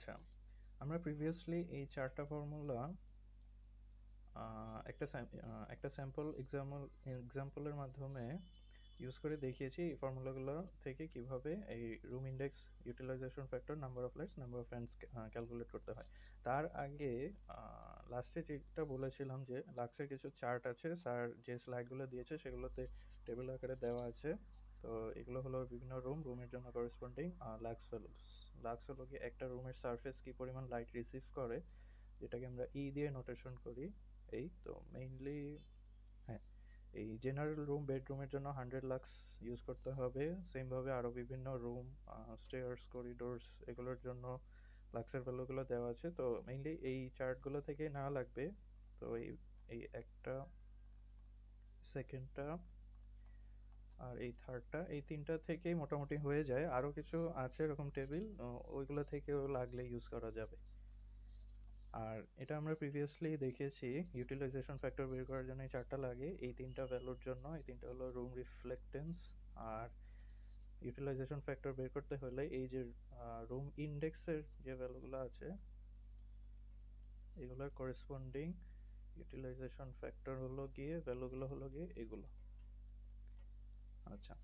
আচ্ছা, আমরা প্রিভিয়াসলি এই ৪ টা ফর্মুলা একটা স্যাম্পল এক্সাম্পলের মাধ্যমে ইউজ করে দেখিয়েছি এই ফর্মুলাগুলো থেকে কিভাবে এই room index, utilisation factor, number of lights, number of fans calculate করতে হয়। তার আগে লাস্টে যেটা বলেছিলাম যে লাক্সের কিছু চার্ট আছে, স্যার যে স্লাইডগুলো দিয়েছে সেগুলোতে টেবিল আকারে দেওয়া আছে। তো এগুলো হলো বিভিন্ন রুমের জন্য করেসপন্ডিং লাক্স ভ্যালুস। লাক্স হলো কি একটা রুমের সারফেস কি পরিমাণ লাইট রিসিভ করে, যেটাকে আমরা ই দিয়ে নোটেশন করি। এই তো মেইনলি, হ্যাঁ, এই জেনারেল রুম বেডরুমের জন্য 100 লাক্স ইউজ করতে হবে। সেমভাবে আরও বিভিন্ন রুম, স্টেয়ার্স, করিডোরস, এগুলোর জন্য লাক্সের ভ্যালুগুলো দেওয়া আছে। তো মেইনলি এই চার্টগুলো থেকে না লাগবে। তো এই একটা, সেকেন্ডটা আর এই থার্ডটা, এই তিনটা থেকেই মোটামুটি হয়ে যায়। আরও কিছু আছে এরকম টেবিল, ওইগুলো থেকেও লাগলে ইউজ করা যাবে। আর এটা আমরা প্রিভিয়াসলি দেখিয়েছি, ইউটিলাইজেশন ফ্যাক্টর বের করার জন্য এই চারটা লাগে। এই তিনটা ভ্যালুর জন্য, এই তিনটা হলো রুম রিফ্লেক্টেন্স। আর ইউটিলাইজেশন ফ্যাক্টর বের করতে হলে এই যে রুম ইন্ডেক্সের যে ভ্যালুগুলো আছে এগুলোর করেসপন্ডিং ইউটিলাইজেশন ফ্যাক্টর হলো গিয়ে ভ্যালুগুলো হলো গিয়ে এগুলো। আচ্ছা,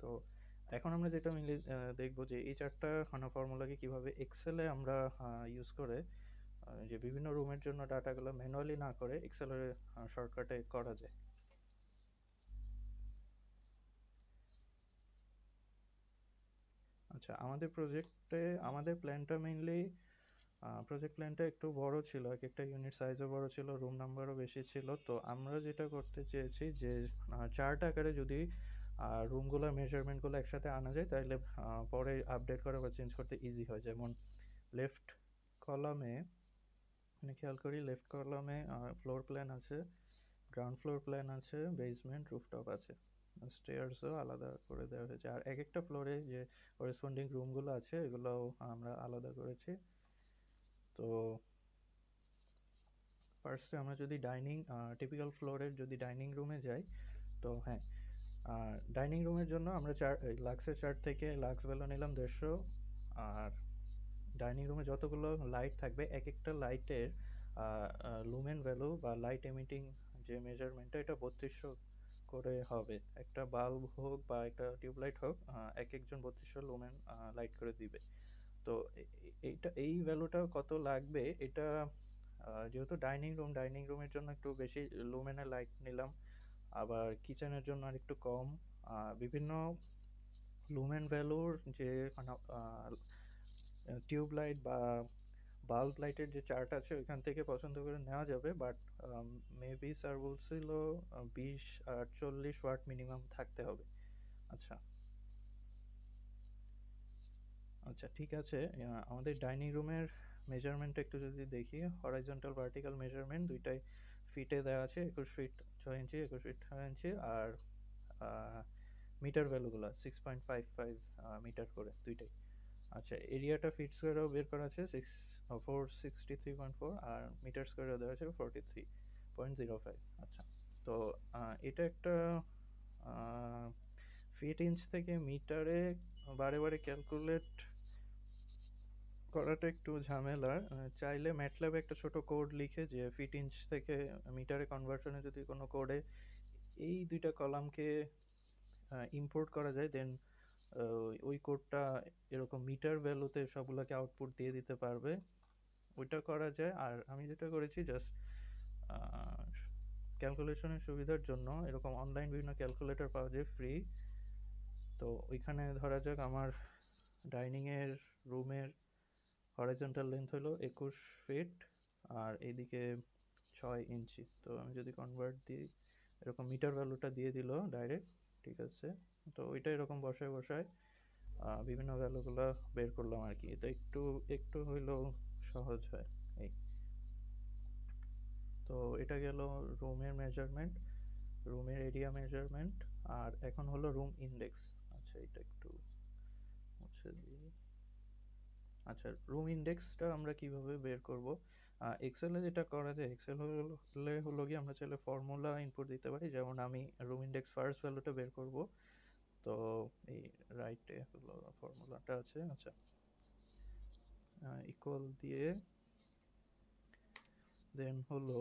তো এখন আমরা যেটা মিলে দেখবো যে এই চারটা ফর্মুলাকে কিভাবে এক্সেলে আমরা ইউজ করে যে বিভিন্ন রুমের জন্য ডাটাগুলো ম্যানুয়ালি না করে এক্সেলের শর্টকাটে করা যায়। আচ্ছা, আমাদের প্ল্যানটা মেইনলি, প্রজেক্ট প্ল্যানটা একটু বড় ছিল, এক একটা ইউনিট সাইজও বড় ছিল, রুম নাম্বারও বেশি ছিল। তো আমরা যেটা করতে চেয়েছি যে চার্ট আকারে যদি রুমগুলোর মেজারমেন্টগুলো একসাথে আনা যায় তাহলে পরে আপডেট করা বা চেঞ্জ করতে ইজি হয়। যেমন লেফট কলামে, মানে খেয়াল করি লেফট কলামে ফ্লোর প্ল্যান আছে, গ্রাউন্ড ফ্লোর প্ল্যান আছে, বেসমেন্ট, রুফটপ আছে, স্টেয়ার্সও আলাদা করে দেওয়া হয়েছে। আর এক একটা ফ্লোরে যে করেসপন্ডিং রুমগুলো আছে এগুলোও আমরা আলাদা করেছি। তো ফার্স্টে আমরা যদি টিপিক্যাল ফ্লোরের যদি ডাইনিং রুমে যাই, তো হ্যাঁ, ডাইনিং রুমের জন্য আমরা লাক্সের চার্ট থেকে লাক্স ভ্যালু নিলাম 150। আর ডাইনিং রুমে যতগুলো লাইট থাকবে এক একটা লাইটের লুমেন ভ্যালু বা লাইট এমিটিং যে মেজারমেন্টটা, এটা 3200 করে হবে। একটা বাল্ব হোক বা একটা টিউবলাইট হোক, এক একজন 3200 লুমেন লাইট করে দিবে। তো এই ভ্যালুটা কত লাগবে এটা, যেহেতু ডাইনিং রুমের জন্য একটু বেশি লুমেনের লাইট নিলাম, আবার কিচেনের জন্য আর একটু কম। বিভিন্ন লুমেন ভ্যালুর যে টিউব লাইট বা বাল্ব লাইটের যে চার্ট আছে ওইখান থেকে পছন্দ করে নেওয়া যাবে, বাট মেবি স্যার বলছিল 20 আর 40 ওয়াট মিনিমাম থাকতে হবে। আচ্ছা, আচ্ছা, ঠিক আছে। আমাদের ডাইনিং রুমের মেজারমেন্টটা একটু যদি দেখি, হরাইজন্টাল ভার্টিক্যাল মেজারমেন্ট দুইটাই ফিটে দেওয়া আছে, 21 ফিট 6 ইঞ্চি, 21 ফিট 6 ইঞ্চি। আর মিটার ভ্যালুগুলো 6.55 মিটার করে দুইটাই। আচ্ছা, এরিয়াটা ফিট স্কোয়ারেও বের করা আছে 463.4, আর মিটার স্কোয়ারেও দেওয়া আছে 43.05। আচ্ছা, তো এটা একটা ফিট ইঞ্চ থেকে মিটারে বারে বারে ক্যালকুলেট করাটা একটু ঝামেলার। চাইলে ম্যাটল্যাবে একটা ছোট কোড লিখে যে ফিট ইঞ্চ থেকে মিটারে কনভার্সনে যদি কোনো কোডে এই দুইটা কলামকে ইম্পোর্ট করা যায়, দেন ওই কোডটা এরকম মিটার ভ্যালুতে সবগুলোকে আউটপুট দিয়ে দিতে পারবে, ওইটা করা যায়। আর আমি যেটা করেছি জাস্ট ক্যালকুলেশনের সুবিধার জন্য এরকম অনলাইন বিভিন্ন ক্যালকুলেটর পাওয়া যায় ফ্রি। তো ওইখানে ধরা যাক আমার ডাইনিংয়ের রুমের হরাইজন্টাল লেন্থ হলো 21 ফিট, আর এইদিকে 6 ইঞ্চি। তো আমি যদি কনভার্ট দিই, এরকম মিটার ভ্যালুটা দিয়ে দিল ডাইরেক্ট, ঠিক আছে। তো ওইটা এরকম বসায় বসায় বিভিন্ন ভ্যালুগুলো বের করলাম আর কি। এটা একটু একটু হইলেও সহজ হয় এই। তো এটা গেল রুমের মেজারমেন্ট, রুমের এরিয়া মেজারমেন্ট। আর এখন হলো রুম ইন্ডেক্স। আচ্ছা, এটা একটু মুছে দিই। আচ্ছা, রুম ইন্ডেক্সটা আমরা কিভাবে বের করব? এক্সেলে যেটা করা যায়, এক্সেল হলো গিয়ে আমরা চাইলে ফর্মুলা ইনপুট দিতে পারি। যেমন আমি রুম ইন্ডেক্স ফার্স্ট ভ্যালুটা বের করব। তো এই রাইটে হলো ফর্মুলাটা আছে। আচ্ছা, ইকুয়াল দিয়ে দেন হলো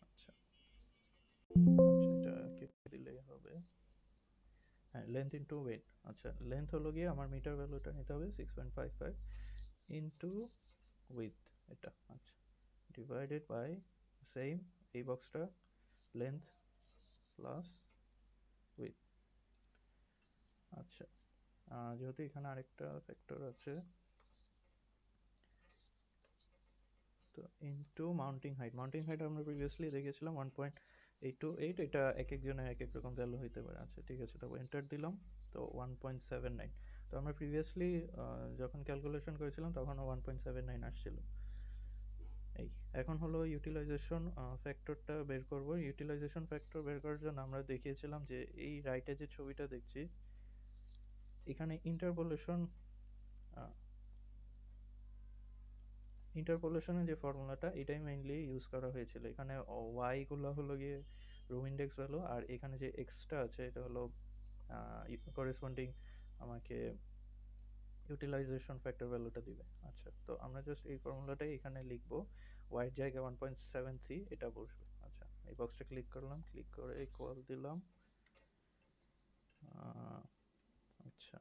আচ্ছা এটা কেটে দিলেই হবে। হ্যাঁ, লেন্থ ইন্টু ওয়েট। আচ্ছা, লেন্থ হলো গিয়ে আমার মিটার ভ্যালুটা নিতে হবে 6.55 ইন্টু উইথ এটা। আচ্ছা, ডিভাইডেড বাই সেম এই বক্সটা লেন্থ প্লাস উইথ। আচ্ছা, যেহেতু এখানে আরেকটা ফ্যাক্টর আছে, তো ইনটু মাউন্টিং হাইট আমরা প্রিভিয়াসলি দেখেছিলাম 1.828। এটা এক একজনের এক এক রকম ভ্যালু হইতে পারে। আচ্ছা ঠিক আছে, তবে এন্টার দিলাম। তো 1.79। তো আমরা প্রিভিয়াসলি যখন ক্যালকুলেশন করেছিলাম তখন 1.79 আসছিল। এই এখন হলো ইউটিলাইজেশন ফ্যাক্টরটা বের করব। ইউটিলাইজেশন ফ্যাক্টর বের করার জন্য আমরা দেখিয়েছিলাম যে এই রাইটে যে ছবিটা দেখছি এখানে ইন্টারপোলেশনের যে ফর্মুলাটা এটাই মেইনলি ইউজ করা হয়েছিল। এখানে ওয়াই গুলো হলো গিয়ে রুম ইন্ডেক্স ভ্যালু, আর এখানে যে এক্সট্রা আছে এটা হলো করেসপন্ডিং আমাকে ইউটিলাইজেশন ফ্যাক্টর ভ্যালুটা দিবে। আচ্ছা, তো আমরা জাস্ট এই ফর্মুলাটাই এখানে লিখবো। ওয়াই এর জায়গায় 1.73 এটা বসবে। আচ্ছা, এই বক্সটা ক্লিক করলাম, ক্লিক করে ইকুয়াল দিলাম। আচ্ছা,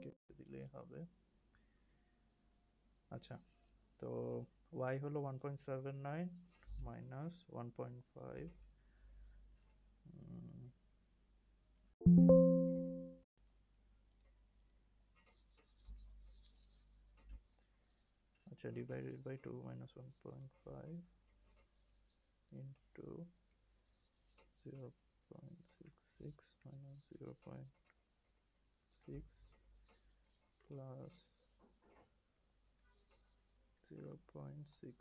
কেটে দিলেই হবে। আচ্ছা, তো y হলো 1.79 মাইনাস 1.5, আচ্ছা, divided by 2 minus 1.5 into 0.66 minus 0.6 plus 0.6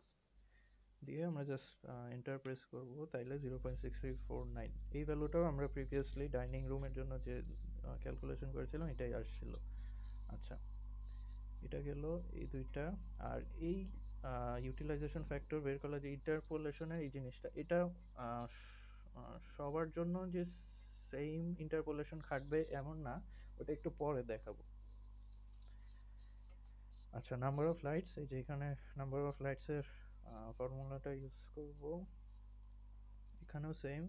দিয়ে আমরা জাস্ট এন্টার প্রেস করবো, তাইলে 0.6349 এই ভ্যালুটাও আমরা প্রিভিয়াসলি ডাইনিং রুমের জন্য যে ক্যালকুলেশন করেছিলাম এটাই আসছিল। আচ্ছা, এটা গেল এই দুইটা। আর এই ইউটিলাইজেশন ফ্যাক্টর বের করা যে ইন্টারপোলেশনের এই জিনিসটা, এটা সবার জন্য যে সেম ইন্টারপোলেশন খাটবে এমন না, ওটা একটু পরে দেখাবো। আচ্ছা, নাম্বার অফ লাইটস, এই যে এখানে নাম্বার অফ লাইটসের ফর্মুলাটা ইউজ করব। এখানেও সেম,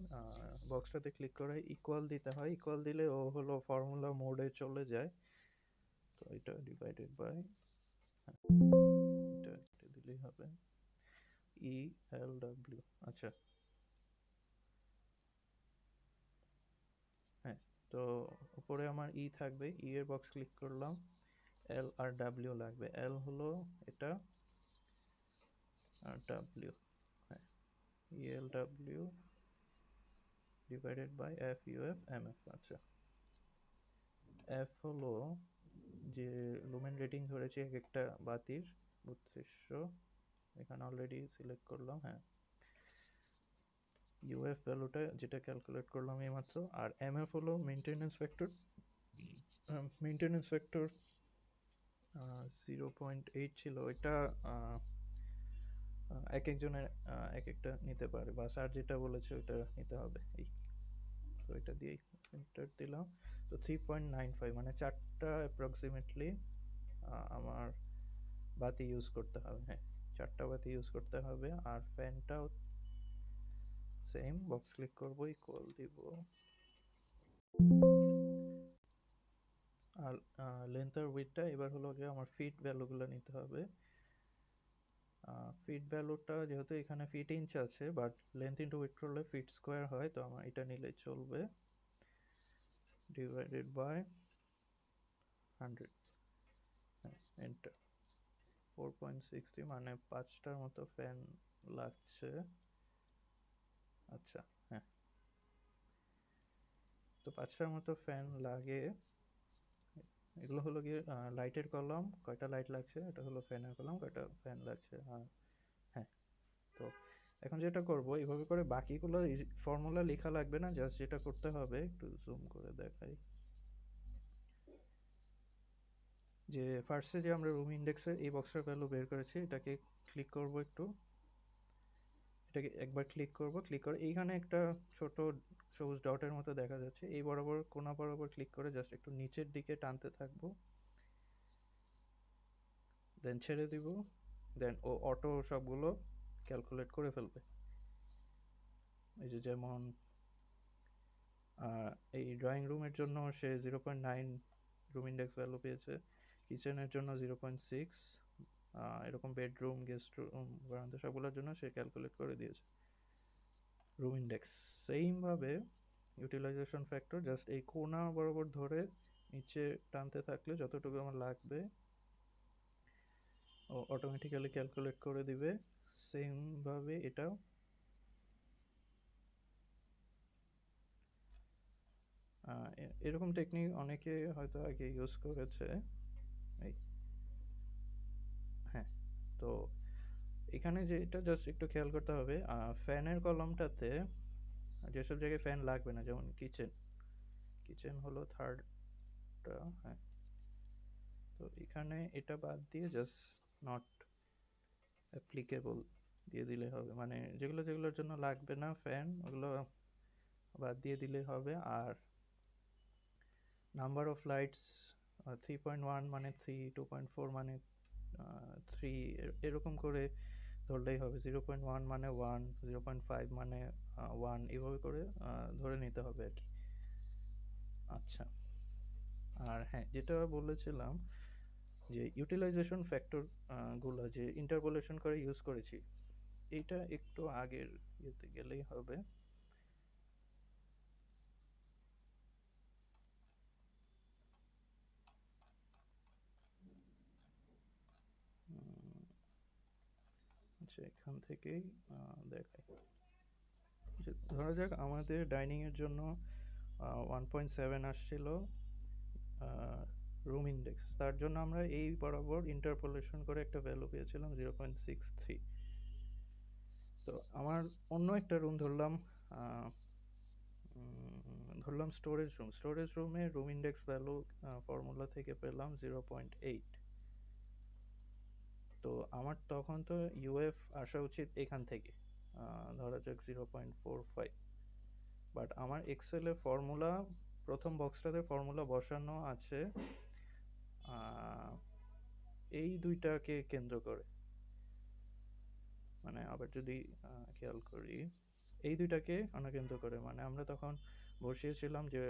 বক্সটাতে ক্লিক করে ইকুয়াল দিতে হয়। ইকুয়াল দিলে ও হলো ফর্মুলা মোডে চলে যায়। তো এটা ডিভাইডেড বাই, এটা দিলেই হবে ই এল ডাব্লিউ। আচ্ছা, হ্যাঁ, তো উপরে আমার ই থাকবে, ই এর বক্স ক্লিক করলাম, এল আর ডাব্লিউ লাগবে। এল হলো এটা আর ডাব্লিউ, হ্যাঁ, E L W divided by F U F M F. আচ্ছা, এফ হলো যে লুমেন রেটিং ধরেছি এক একটা বাতির 3200, এখানে অলরেডি সিলেক্ট করলাম। হ্যাঁ, ইউএফ ভ্যালুটা যেটা ক্যালকুলেট করলাম এইমাত্র। আর এমএফ হলো মেনটেনেন্স ফ্যাক্টর। মেনটেনেন্স ফ্যাক্টর 0.8 ছিল। এটা এক একজনের এক একটা নিতে পারে, বা স্যার যেটা বলেছে ওটা নিতে হবে। এই তো এটা দিয়েই এন্টার দিলাম। তো 3.95 মানে 4টা অ্যাপ্রক্সিমেটলি আমার বাতি ইউজ করতে হবে। হ্যাঁ, 4টা বাতি ইউজ করতে হবে। আর ফ্যানটাও সেম, বক্স ক্লিক করবো, ইকুয়াল দিব। আর লেন্থ আর উইডথটা এবার হলো গিয়ে আমার ফিট ভ্যালুগুলো নিতে হবে। ফিট ভ্যালুটা যেহেতু এখানে ফিট ইঞ্চ আছে, বাট লেন্থ ইন্টু উইডথ করলে ফিট স্কোয়ার হয়, তো আমার এটা নিলে চলবে। ডিভাইডেড বাই 100, হ্যাঁ, এন্টার। 4.60 মানে 5টার মতো ফ্যান লাগছে। আচ্ছা, হ্যাঁ, তো 5টার মতো ফ্যান লাগে। এগুলো হলো গিয়ে লাইটের কলাম, কয়টা লাইট লাগছে, এটা হলো ফ্যানের কলাম, কয়টা ফ্যান লাগছে। হ্যাঁ, তো এখন যেটা করব, এইভাবে করে বাকিগুলো ফর্মুলা লেখা লাগবে না। জাস্ট যেটা করতে হবে, একটু জুম করে দেখাই, যে ফার্স্টে যে আমরা রুম ইন্ডেক্সের এই বক্সের ভ্যালু বের করেছি এটাকে ক্লিক করব একটু, এটাকে একবার ক্লিক করব, ক্লিক করে এইখানে একটা ছোট সবুজ ডটের মতো দেখা যাচ্ছে, এই বরাবর কোণা বরাবর ক্লিক করে জাস্ট একটু নিচের দিকে টানতে থাকবো, দেন ছেড়ে দিব, দেন ও অটো সবগুলো ক্যালকুলেট করে ফেলবে। এই যে যেমন এই ড্রয়িং রুমের জন্য সে 0.9 রুম ইন্ডেক্স ভ্যালু পেয়েছে, কিচেনের জন্য 0.6, এরকম বেডরুম, গেস্ট রুম, বারান্দা সবগুলোর জন্য সে ক্যালকুলেট করে দিয়েছে রুম ইন্ডেক্স। সেইমভাবে ইউটিলাইজেশন ফ্যাক্টর জাস্ট এই কোণা বরাবর ধরে নিচে টানতে থাকলে যতটুকু আমার লাগবে ও অটোমেটিক্যালি ক্যালকুলেট করে দিবে। সেমভাবে এটাও এরকম টেকনিক অনেকে হয়তো আগে ইউজ করেছে। এই হ্যাঁ, তো এখানে যে এটা জাস্ট একটু খেয়াল করতে হবে, ফ্যানের কলমটাতে যেসব জায়গায় ফ্যান লাগবে না, যেমন কিচেন, কিচেন হলো থার্ডটা, হ্যাঁ, তো এখানে এটা বাদ দিয়ে জাস্ট নট অ্যাপ্লিকেবল দিয়ে দিলে হবে, মানে যেগুলো যেগুলোর জন্য লাগবে না ফ্যান ওগুলো বাদ দিয়ে দিলে হবে। আর নাম্বার অফ লাইটস 3.1 মানে 3, 2.4 মানে 3, এরকম করে ধরলেই হবে। 0.1 মানে 1, 0.5 মানে 1, এভাবে করে ধরে নিতে হবে আর কি। আচ্ছা, আর হ্যাঁ, যেটা বলেছিলাম যে ইউটিলাইজেশন ফ্যাক্টর গুলো যে ইন্টারপোলেশন করে ইউজ করেছি, এইটা একটু আগের ইয়েতে গেলেই হবে। আচ্ছা, এখান থেকেই দেখাই। ধরা যাক আমাদের ডাইনিং এর জন্য 1.7 আসছিল রুম ইন্ডেক্স, তার জন্য আমরা এই বরাবর ইন্টারপোলেশন করে একটা ভ্যালু পেয়েছিলাম 0.63। তো আমার অন্য একটা রুম ধরলাম, ধরলাম স্টোরেজ রুম, স্টোরেজ রুমে রুম ইন্ডেক্স ভ্যালু ফর্মুলা থেকে পেলাম 0.8। তো আমার তখন তো ইউএফ আসা উচিত এখান থেকে, ধরা যাক 0.45, বাট আমার এক্সেলে ফর্মুলা প্রথম বক্সটাতে ফর্মুলা বসানো আছে এই দুইটাকে কেন্দ্র করে, মানে আবার যদি খেয়াল করি এই দুইটাকে কেন্দ্র করে, মানে আমরা তখন বসিয়েছিলাম যে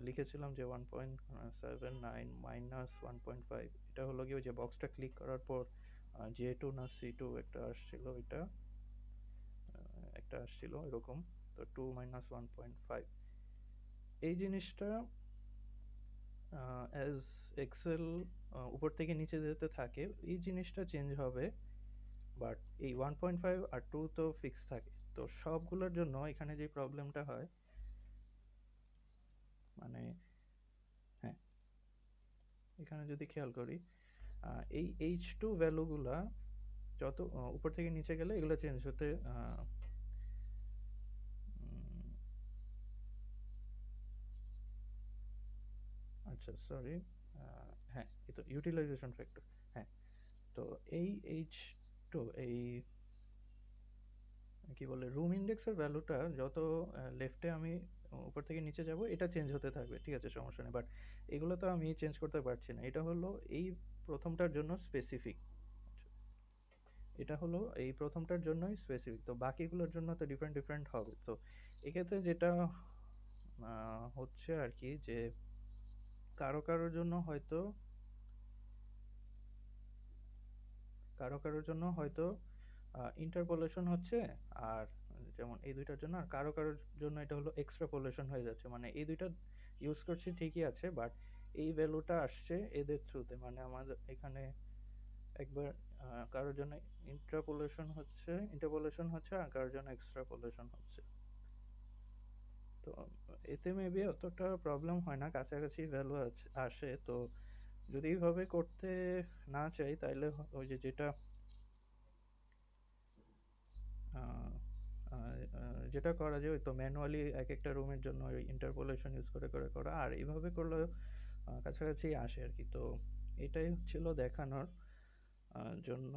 লিখেছিলাম যে 1.79 মাইনাস 1.5, এটা হলো কি ওই যে বক্সটা ক্লিক করার পর J2 না C2 একটা আসছিল, এটা একটা আসছিল এরকম, তো 2 মাইনাস 1.5 এই জিনিসটা অ্যাজ এক্সেল উপর থেকে নিচে যেতে থাকে এই জিনিসটা চেঞ্জ হবে, বাট এই 1.5 আর 2 তো ফিক্স থাকে। তো সবগুলোর জন্য এখানে যে প্রবলেমটা হয়, মানে হ্যাঁ, এখানে যদি খেয়াল করি এই H2 ভ্যালুগুলা যত উপর থেকে নিচে গেলে এগুলো চেঞ্জ হতে আচ্ছা সরি, হ্যাঁ, এই তো ইউটিলাইজেশন ফ্যাক্টর। হ্যাঁ, তো এই H2 এই কি বলে রুম ইন্ডেক্সের ভ্যালুটা যত লেফটে আমি উপর থেকে নিচে যাব এটা চেঞ্জ হতে থাকবে, ঠিক আছে, সমস্যা নেই, বাট এগুলো তো আমি চেঞ্জ করতে পারছি না। এটা হলো এই প্রথমটার জন্য স্পেসিফিক, এটা হলো এই প্রথমটার জন্যই স্পেসিফিক, তো বাকিগুলোর জন্য তো ডিফারেন্ট ডিফারেন্ট হবে। তো এক্ষেত্রে যেটা হচ্ছে আর কি, যে কারো কারোর জন্য হয়তো ইন্টারপোলেশন হচ্ছে, আর যেমন এই দুইটার জন্য, আর কারো কারোর জন্য এটা হলো এক্সট্রাপোলেশন হয়ে যাচ্ছে, মানে এই দুইটা ইউজ করছি ঠিকই আছে, বাট এই ভ্যালুটা আসছে এদের থ্রুতে, মানে আমাদের এখানে একবার কারোর জন্য ইন্টারপোলেশন হচ্ছে আর কারোর জন্য এক্সট্রাপোলেশন হচ্ছে। তো এতে মেবি অতটা প্রবলেম হয় না, কাছাকাছি ভ্যালু আসে। তো যদি এইভাবে করতে না চাই তাহলে ওই যে যেটা যেটা করা যায় ওই তো ম্যানুয়ালি এক একটা রুমের জন্য ওই ইন্টারপোলেশন ইউজ করে করে করা, আর এইভাবে করলেও কাছাকাছি আসে আর কি। তো এটাই ছিল দেখানোর জন্য।